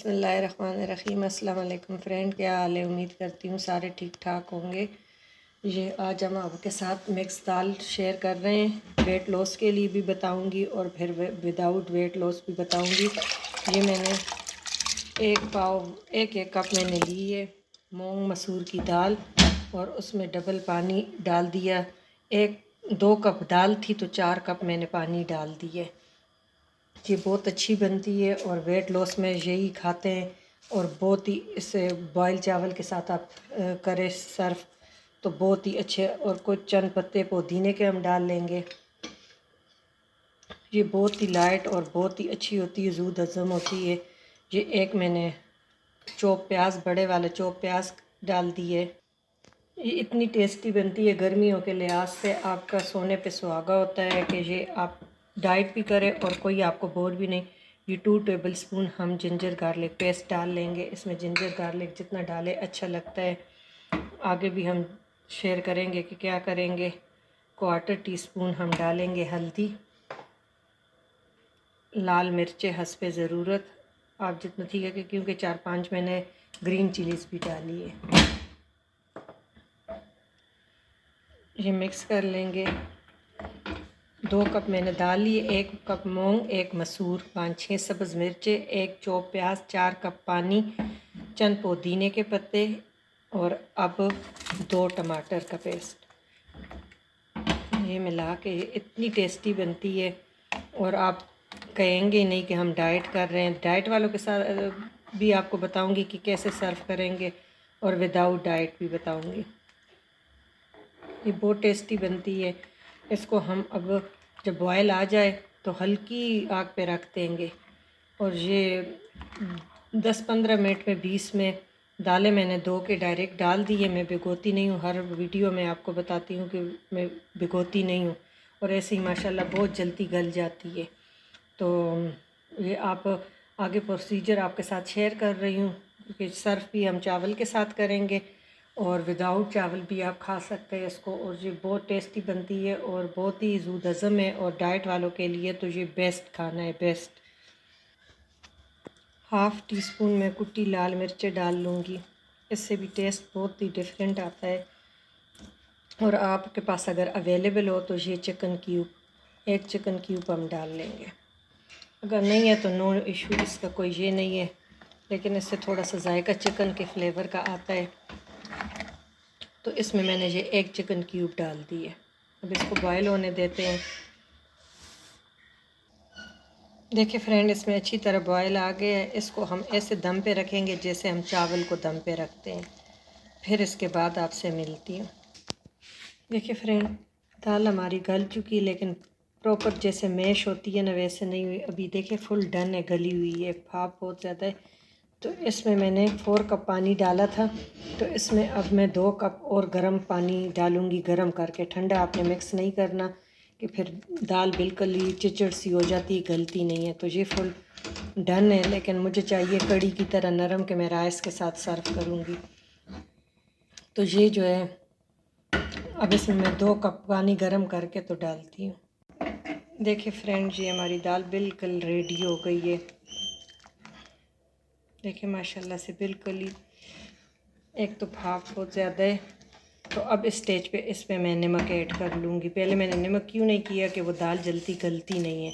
बिस्मिल्लाहिर्रहमानिर्रहीम। अस्सलाम वालेकुम फ्रेंड, क्या हाल है? उम्मीद करती हूँ सारे ठीक ठाक होंगे। ये आज हम आपके साथ मिक्स दाल शेयर कर रहे हैं। वेट लॉस के लिए भी बताऊँगी और फिर विदाउट वेट लॉस भी बताऊँगी। ये मैंने एक कप मैंने ली है मूंग मसूर की दाल और उसमें डबल पानी डाल दिया। 2 कप दाल थी तो 4 कप मैंने पानी डाल दिए। ये बहुत अच्छी बनती है और वेट लॉस में यही खाते हैं और बहुत ही इसे बॉयल चावल के साथ आप करें सर्व तो बहुत ही अच्छे। और कुछ चंद पत्ते पुदीने के हम डाल लेंगे। ये बहुत ही लाइट और बहुत ही अच्छी होती है, ज़ूद हज़म होती है। ये एक मैंने बड़े वाले चॉप प्याज डाल दिए। ये इतनी टेस्टी बनती है, गर्मियों के लिहाज से आपका सोने पे सुहागा होता है कि ये आप डाइट भी करें और कोई आपको बोल भी नहीं। ये 2 टेबलस्पून हम जिंजर गार्लिक पेस्ट डाल लेंगे। इसमें जिंजर गार्लिक जितना डालें अच्छा लगता है। आगे भी हम शेयर करेंगे कि क्या करेंगे। 1/4 टीस्पून हम डालेंगे हल्दी, लाल मिर्चें हस्बे ज़रूरत आप जितना ठीक है, क्योंकि 4-5 मैंने ग्रीन चिलीज़ भी डाली है। ये मिक्स कर लेंगे। 2 कप मैंने दाल ली, 1 कप मूंग, 1 मसूर, 5-6 सब्ज़ मिर्चें, 1 चॉप प्याज, 4 कप पानी, चंद पुदीने के पत्ते और अब 2 टमाटर का पेस्ट। ये मिला के इतनी टेस्टी बनती है और आप कहेंगे नहीं कि हम डाइट कर रहे हैं। डाइट वालों के साथ भी आपको बताऊंगी कि कैसे सर्व करेंगे और विदाउट डाइट भी बताऊंगी। ये बहुत टेस्टी बनती है। इसको हम अब जब बॉयल आ जाए तो हल्की आग पे रख देंगे और ये 10-15 मिनट में 20 में दालें मैंने धो के डायरेक्ट डाल दी है। मैं भिगोती नहीं हूँ, हर वीडियो में आपको बताती हूँ कि मैं भिगोती नहीं हूँ और ऐसे ही माशाल्लाह बहुत जल्दी गल जाती है। तो ये आप आगे प्रोसीजर आपके साथ शेयर कर रही हूँ कि सर्व भी हम चावल के साथ करेंगे और विदाउट चावल भी आप खा सकते हैं इसको। और ये बहुत टेस्टी बनती है और बहुत ही ज़ूद हज़म है और डाइट वालों के लिए तो ये बेस्ट खाना है, बेस्ट। 1/2 टीस्पून मैं कुटी लाल मिर्चें डाल लूँगी, इससे भी टेस्ट बहुत ही डिफरेंट आता है। और आपके पास अगर अवेलेबल हो तो ये एक चिकन क्यूब हम डाल लेंगे। अगर नहीं है तो नो इशू, इसका कोई ये नहीं है, लेकिन इससे थोड़ा सा जायका चिकन के फ्लेवर का आता है। तो इसमें मैंने ये 1 चिकन क्यूब डाल दी है। अब इसको बॉयल होने देते हैं। देखिए फ्रेंड, इसमें अच्छी तरह बॉयल आ गया है। इसको हम ऐसे दम पे रखेंगे जैसे हम चावल को दम पे रखते हैं। फिर इसके बाद आपसे मिलती हूँ। देखिए फ्रेंड, दाल हमारी गल चुकी है, लेकिन प्रॉपर जैसे मैश होती है ना वैसे नहीं हुई। अभी देखिए फुल डन है, गली हुई है, भाप बहुत ज़्यादा है। तो इसमें मैंने 4 कप पानी डाला था, तो इसमें अब मैं 2 कप और गर्म पानी डालूँगी, गर्म करके। ठंडा आपने मिक्स नहीं करना कि फिर दाल बिल्कुल ही चिचड़ सी हो जाती, गलती नहीं है। तो ये फुल डन है, लेकिन मुझे चाहिए कड़ी की तरह नरम कि मैं राइस के साथ सर्व करूँगी। तो ये जो है, अब इसमें मैं 2 कप पानी गर्म करके तो डालती हूँ। देखिए फ्रेंड, ये हमारी दाल बिल्कुल रेडी हो गई है। देखिए माशाल्लाह से बिल्कुल ही, एक तो भाप बहुत ज़्यादा है। तो अब इस स्टेज पे इसमें मैं नमक ऐड कर लूँगी। पहले मैंने नमक क्यों नहीं किया कि वो दाल जल्दी गलती नहीं है।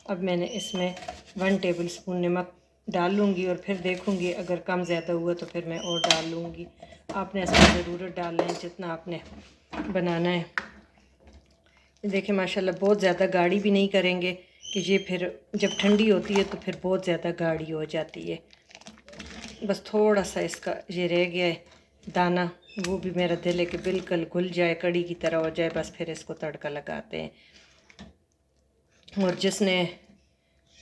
अब मैंने इसमें 1 टेबलस्पून नमक डाल लूँगी और फिर देखूँगी अगर कम ज़्यादा हुआ तो फिर मैं और डाल लूँगी। आपने इसमें ज़रूरत डालना है जितना आपने बनाना है। देखिए माशाल्लाह बहुत ज़्यादा गाढ़ी भी नहीं करेंगे कि ये फिर जब ठंडी होती है तो फिर बहुत ज़्यादा गाढ़ी हो जाती है। बस थोड़ा सा इसका ये रह गया है दाना, वो भी मेरा दिल है कि बिल्कुल घुल जाए, कड़ी की तरह हो जाए। बस फिर इसको तड़का लगाते हैं। और जिसने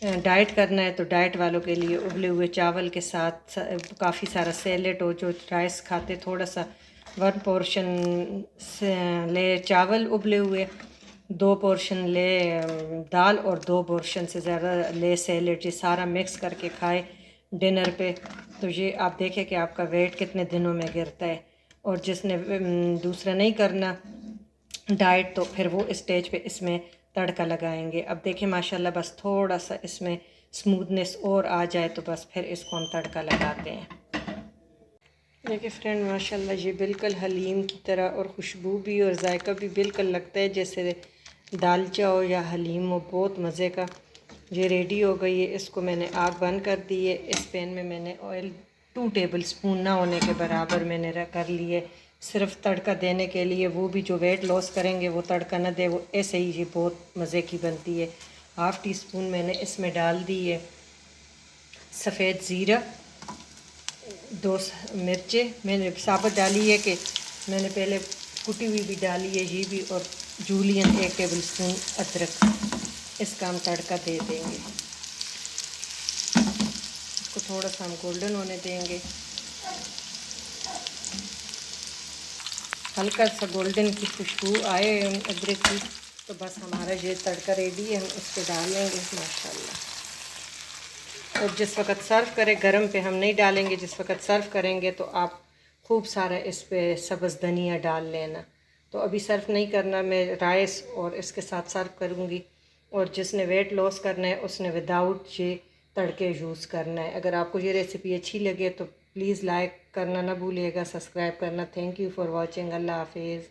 डाइट करना है तो डाइट वालों के लिए उबले हुए चावल के साथ काफ़ी सारा सैलेड हो। जो राइस खाते थोड़ा सा 1 पोर्शन ले चावल उबले हुए, 2 पोर्शन ले दाल और 2 पोर्शन से ज़्यादा ले सैलेड। ये सारा मिक्स करके खाए डिनर पे तो ये आप देखें कि आपका वेट कितने दिनों में गिरता है। और जिसने दूसरा नहीं करना डाइट तो फिर वो स्टेज पे इसमें तड़का लगाएंगे। अब देखिए माशाल्लाह बस थोड़ा सा इसमें स्मूथनेस और आ जाए तो बस फिर इसको हम तड़का लगाते हैं। देखिए फ्रेंड, माशाल्लाह ये बिल्कुल हलीम की तरह और खुशबू भी और जायका भी बिल्कुल लगता है जैसे दालचा हो या हलीम हो, बहुत मज़े का। ये रेडी हो गई है। इसको मैंने आग बंद कर दी है। इस पैन में मैंने ऑयल 2 टेबल स्पून ना होने के बराबर मैंने कर लिए, सिर्फ तड़का देने के लिए। वो भी जो वेट लॉस करेंगे वो तड़का ना दे, वो ऐसे ही ये बहुत मज़े की बनती है। 1/2 टीस्पून मैंने इसमें डाल दी है सफ़ेद ज़ीरा, 2 मिर्चें मैंने साबुत डाली है कि मैंने पहले कुटी हुई भी डाली है ये भी, और जूलियन 1 टेबल स्पून अदरक। इसका हम तड़का दे देंगे। इसको थोड़ा सा हम गोल्डन होने देंगे, हल्का सा गोल्डन की खुशबू आए अदरक की, तो बस हमारा ये तड़का रेडी है। हम इस पर डालेंगे माशाल्लाह। और जिस वक़्त सर्व करें, गरम पे हम नहीं डालेंगे, जिस वक़्त सर्व करेंगे तो आप खूब सारा इस पे सब्ज़ धनिया डाल लेना। तो अभी सर्व नहीं करना, मैं राइस और इसके साथ सर्व करूँगी। और जिसने वेट लॉस करना है उसने विदाउट ये तड़के यूज़ करना है। अगर आपको ये रेसिपी अच्छी लगे तो प्लीज़ लाइक करना ना भूलिएगा, सब्सक्राइब करना। Thank you for watching. अल्लाह हाफिज़।